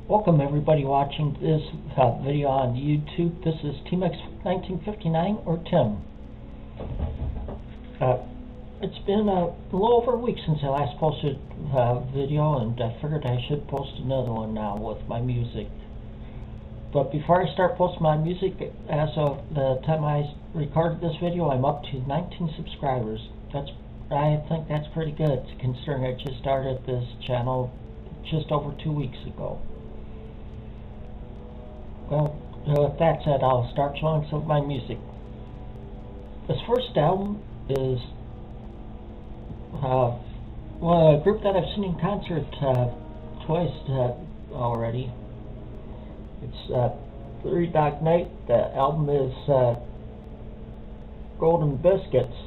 Welcome everybody watching this video on YouTube. This is Climax 1959 or Tim. It's been a little over a week since I last posted a video, and I figured I should post another one now with my music. But before I start posting my music, as of the time I recorded this video, I'm up to 19 subscribers. I think that's pretty good, considering I just started this channel just over 2 weeks ago. Well, with that said, I'll start showing some of my music. This first album is a group that I've seen in concert twice already. It's Three Dog Night. The album is Golden Biscuits.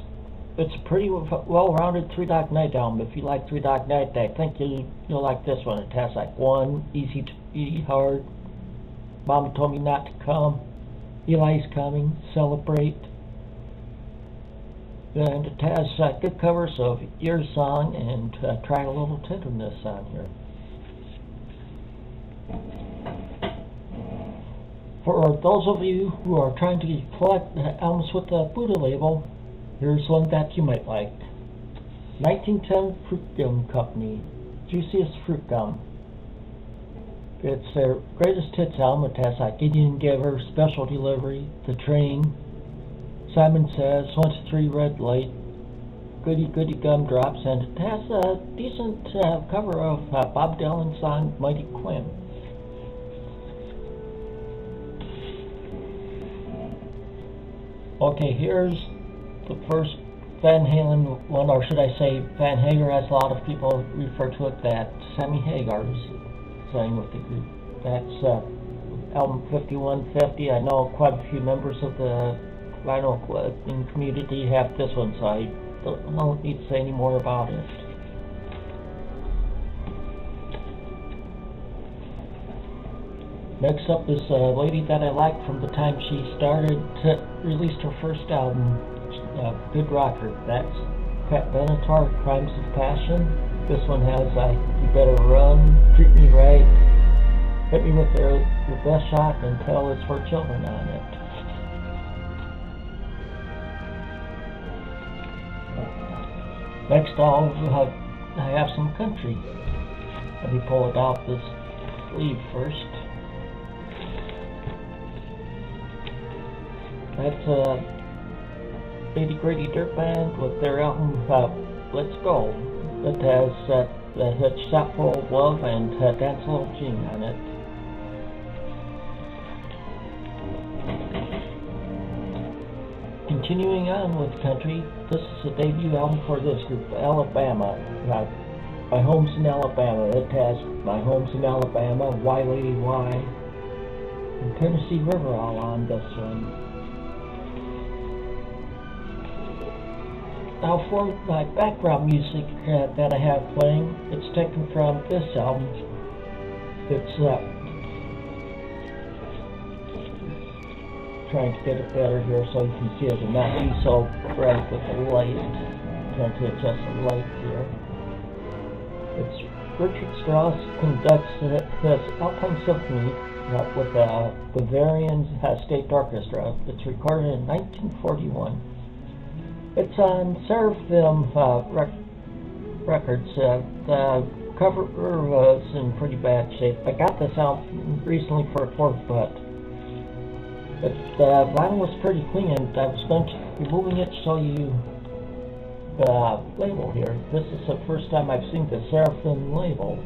It's a pretty well-rounded Three Dog Night album. If you like Three Dog Night, I think you'll like this one. It has like One, Easy to Be Hard, Mama Told Me Not to Come, Eli's Coming, Celebrate, and it has good covers of Your Song and Try a Little Tenderness on here. For those of you who are trying to collect albums with the Buddah label, here's one that you might like. 1910 Fruitgum Company, Juiciest Fruit Gum. It's their greatest hits album. It has like Indian Giver, Special Delivery, The Train, Simon Says, 1 to 3 Red Light, Goody Goody Gumdrops, and it has a decent cover of Bob Dylan's song Mighty Quinn. Okay, here's the first Van Halen one, or should I say Van Hagar, as a lot of people refer to it, that Sammy Hagar is sang with the group. That's album 5150. I know quite a few members of the vinyl collecting community have this one, so I don't need to say any more about it. Next up is a lady that I like from the time she started to release her first album, Good Rocker. That's Benatar, Crimes of Passion. This one has You Better Run, Treat Me Right, Hit Me With Your Best Shot, and Tell It's for Children on it. Next I have some country. Let me pull it out this sleeve first. That's Lady Grady Dirt Band with their album Let's Go. It has the hit Shot Full of Love and Dance a Little Gene on it. Continuing on with country, this is a debut album for this group, Alabama. My Home's in Alabama. It has My Home's in Alabama, Why Lady Why, and Tennessee River all on this one. Now for my background music that I have playing, it's taken from this album. It's trying to get it better here so you can see it and not be so bright with the light. Trying to adjust the light here. It's Richard Strauss conducts this Alpine Symphony with the Bavarian State Orchestra. It's recorded in 1941. It's on Seraphim Records. The cover was in pretty bad shape. I got this out recently for a $4, but the vinyl was pretty clean, and I was going to be moving it to show you the label here. This is the first time I've seen the Seraphim label.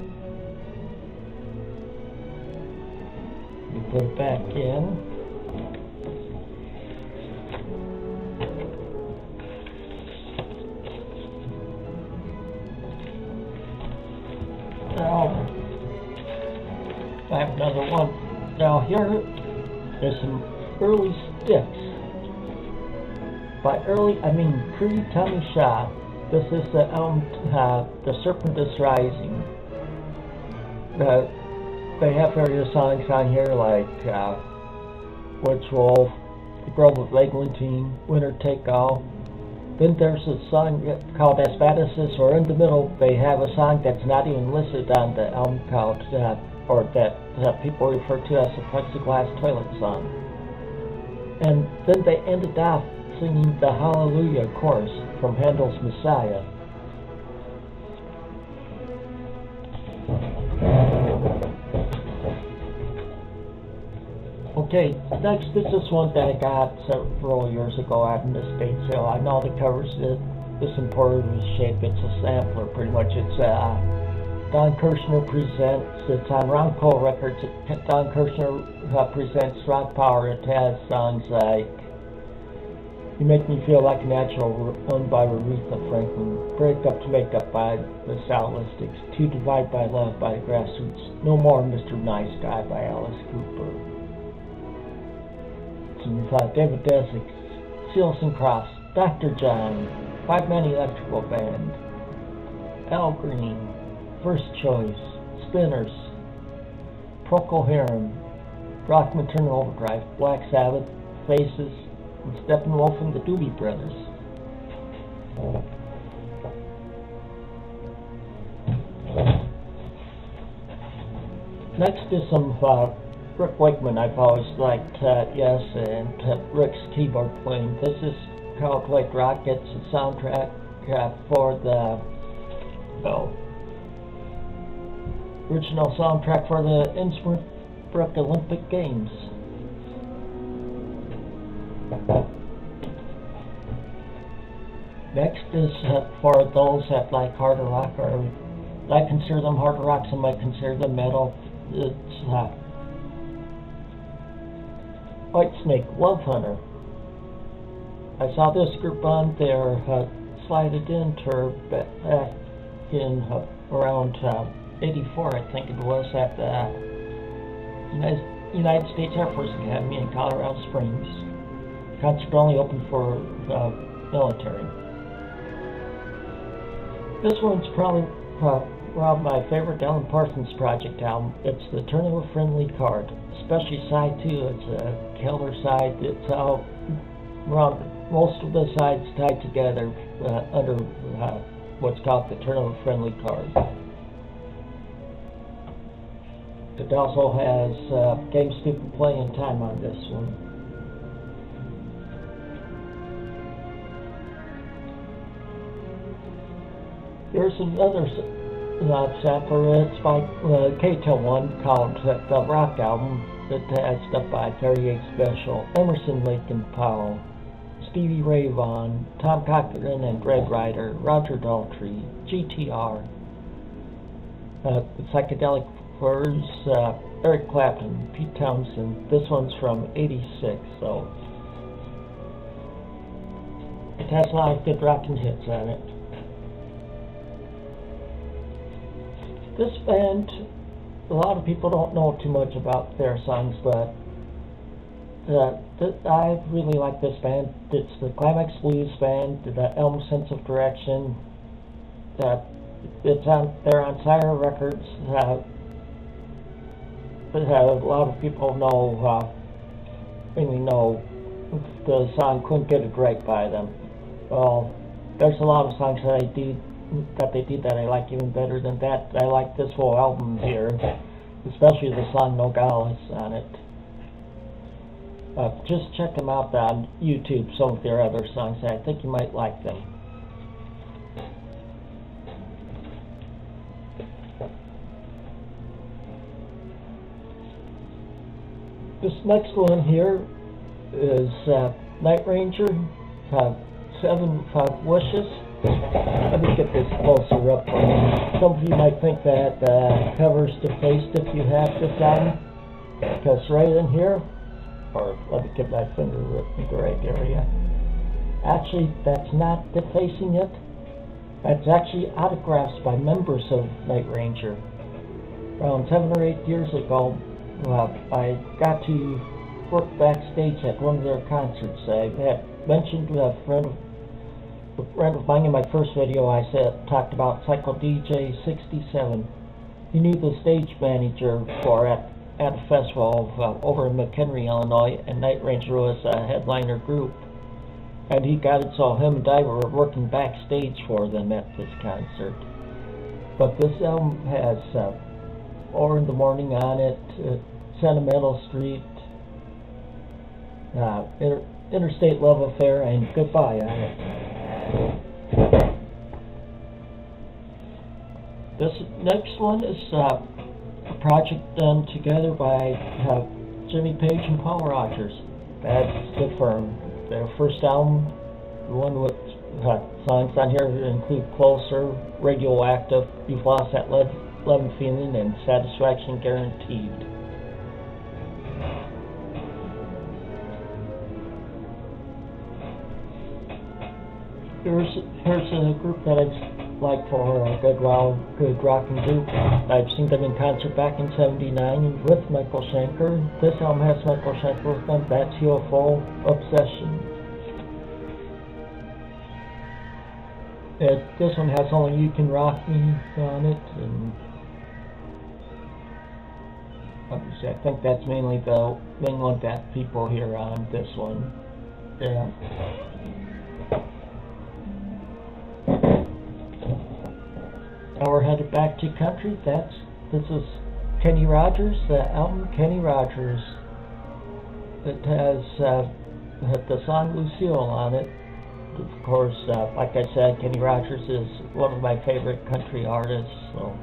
Let me put it back in. Now, I have another one. Now here there's some early sticks. By early, I mean pre-Tommy Shaw. This is the album, The Serpent is Rising. They have various songs on here like Woods Wolf, The Grove of Eglantine, Winter Take All. Then there's a song called As Bad As This, or in the middle they have a song that's not even listed on the album called or that people refer to as the plexiglass toilet song. And then they ended off singing the Hallelujah chorus from Handel's Messiah. Okay, next this is one that I got several years ago at an estate sale. I know the covers this imported shape. It's a sampler, pretty much. It's Don Kirshner Presents. It's on Ronco Records. Don Kirshner Presents Rock Power. It has songs like You Make Me Feel Like a Natural, owned by Aretha Franklin, Break Up to Make Up by the Stylistics, To Divide by Love by Grassroots, No More Mr. Nice Guy by Alice Cooper. David Desick, Seals and Crofts, Dr. John, Five Man Electrical Band, Al Green, First Choice, Spinners, Procol Harum, Rock Maternal Overdrive, Black Sabbath, Faces, and Steppenwolf and the Doobie Brothers. Next is some Rick Wakeman. I've always liked, yes, and Rick's keyboard playing. This is called Like Rockets, a soundtrack for the original soundtrack for the Innsbruck Olympic Games. Next is for those that like harder rock, or I consider them harder rock, some might consider them metal. It's Whitesnake, Love Hunter. I saw this group on there slided into back in around 84, I think it was, at the United States Air Force Academy in Colorado Springs. Concert only open for military. This one's probably my favorite Alan Parsons Project album. It's the Turn of a Friendly Card, especially side 2. It's a killer side. It's all around, most of the sides tied together under what's called the Turn of a Friendly Card. It also has Game Stupid Play and Time on this one. Here's another sampler. It's by K-Tel-One, called the Rock Album. It has stuff by 38 Special, Emerson, Lake and Powell, Stevie Ray Vaughan, Tom Cochran and Red Ryder, Roger Daltrey, GTR, the Psychedelic Furs, Eric Clapton, Pete Townsend. This one's from '86, so it has a lot of good rockin' hits on it. This band, a lot of people don't know too much about their songs, but I really like this band. It's the Climax Blues Band, the Elm Sense of Direction. They're on Sire Records. A lot of people really know the song Couldn't Get It Right by them. Well, there's a lot of songs that they did that I like even better than that. I like this whole album here, especially the song Nogales on it. Just check them out on YouTube, some of their other songs. I think you might like them. This next one here is Night Ranger, 7 Wishes. Let me get this closer up. Some of you might think that cover's defaced if you have this album, because right in here, or let me get my finger in the right area. Actually, that's not defacing it. That's actually autographs by members of Night Ranger. Around 7 or 8 years ago, I got to work backstage at one of their concerts. I had mentioned a friend of mine in my first video. I talked about Psycho DJ 67. He knew the stage manager for at a festival over in McHenry, Illinois, and Night Ranger was a headliner group. And he got it so him and I were working backstage for them at this concert. But this album has 4 in the morning on it, Sentimental Street, Interstate Love Affair, and Goodbye on it. This next one is a project done together by Jimmy Page and Paul Rogers. That's good firm. Their first album, the one with songs on here include Closer, Radioactive, You've Lost That Loving Feeling, and Satisfaction Guaranteed. Here's a group that I've liked for a good rockin' group. I've seen them in concert back in '79 with Michael Schenker. This album has Michael Schenker with them. That's UFO Obsession. This one has Only You Can Rock Me on it, and obviously I think that's mainly the main one that people hear on this one. Yeah. Now we're headed back to country. This is Kenny Rogers, the album Kenny Rogers. It has the song Lucille on it. Of course, like I said, Kenny Rogers is one of my favorite country artists, so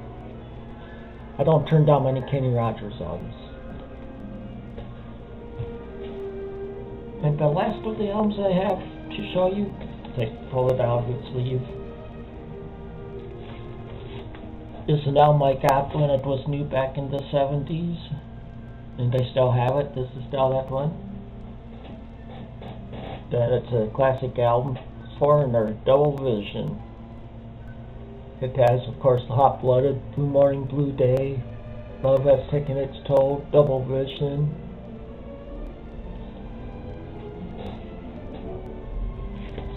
I don't turn down many Kenny Rogers albums. And the last of the albums I have to show you, pull it out of its sleeve, is an album I got when it was new back in the 70s, and I still have it. This is still that one. It's a classic album, Foreigner, Double Vision. It has, of course, the Hot Blooded, Blue Morning, Blue Day, Love Has Taken Its Toll, Double Vision.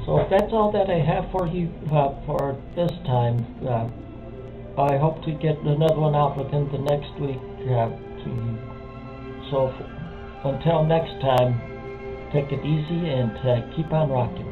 So that's all that I have for you for this time. I hope to get another one out within the next week. So until next time, take it easy and keep on rocking.